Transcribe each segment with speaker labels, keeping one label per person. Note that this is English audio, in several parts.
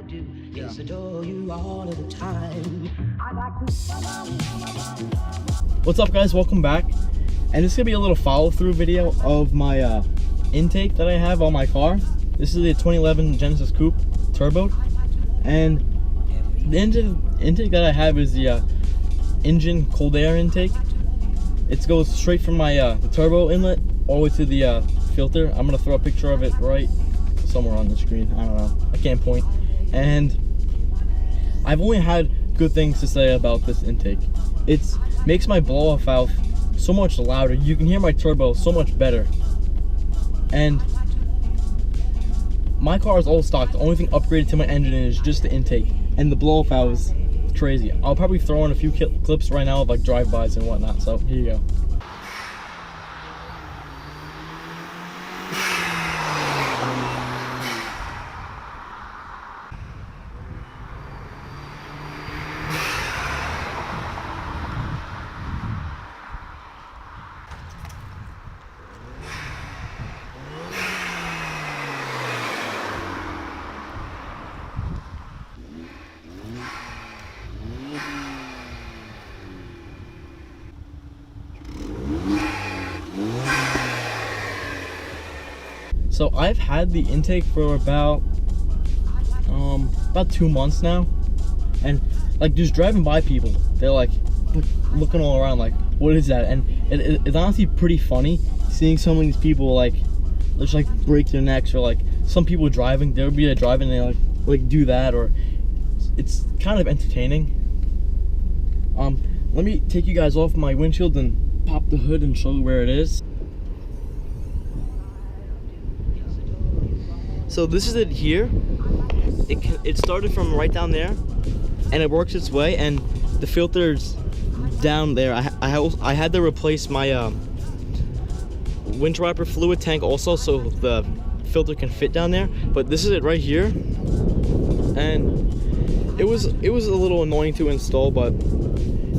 Speaker 1: do is adore you all of the time. I like to.
Speaker 2: What's up, guys? Welcome back. And this is gonna be a little follow-through video of my intake that I have on my car. This is the 2011 Genesis Coupe Turbo, and the intake that I have is the Injen cold air intake. It goes straight from my the turbo inlet all the way to the filter. I'm gonna throw a picture of it right somewhere on the screen. I don't know. I can't point. And I've only had good things to say about this intake. It makes my blow-off valve so much louder. You can hear my turbo so much better. And my car is all stock. The only thing upgraded to my engine is just the intake, and the blow-off valve is crazy. I'll probably throw in a few clips right now of like drive-bys and whatnot. So here you go. So I've had the intake for about 2 months now, and like just driving by people, they're like looking all around like, what is that? And it's honestly pretty funny seeing some of these people like just like break their necks, or like some people driving, they'll be driving and they like do that, or it's kind of entertaining. Let me take you guys off my windshield and pop the hood and show you where it is. So this is it here. It started from right down there, and it works its way, and the filter's down there. I had to replace my winch wiper fluid tank also, so the filter can fit down there. But this is it right here, and it was a little annoying to install, but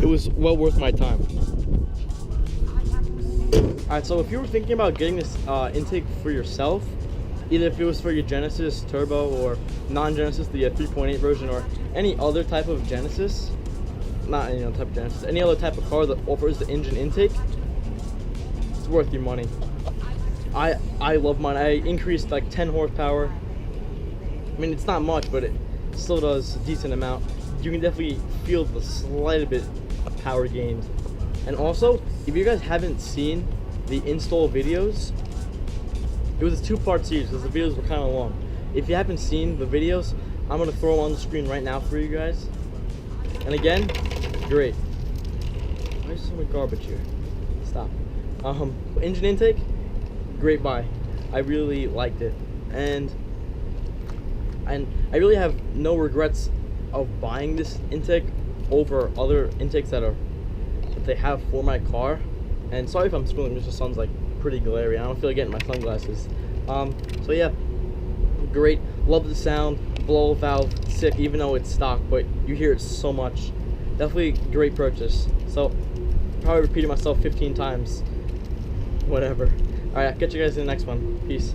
Speaker 2: it was well worth my time. All right, so if you were thinking about getting this intake for yourself, either if it was for your Genesis Turbo or non-Genesis, the 3.8 version, or any other type of Genesis, not any other type of Genesis, any other type of car that offers the Injen intake, it's worth your money. I love mine. I increased like 10 horsepower. I mean, it's not much, but it still does a decent amount. You can definitely feel the slight bit of power gained. And also, if you guys haven't seen the install videos, it was a two-part series because the videos were kind of long. If you haven't seen the videos, I'm going to throw them on the screen right now for you guys. And again, great. Why is so much garbage here? Stop. Engine intake, great buy. I really liked it. And I really have no regrets of buying this intake over other intakes that they have for my car. And sorry if I'm scrolling, Mr. Sun's like pretty glary. I don't feel like getting my sunglasses. So yeah, great. Love the sound. Blow valve, sick, even though it's stock, but you hear it so much. Definitely great purchase. So probably repeated myself 15 times. Whatever. All right, I'll catch you guys in the next one. Peace.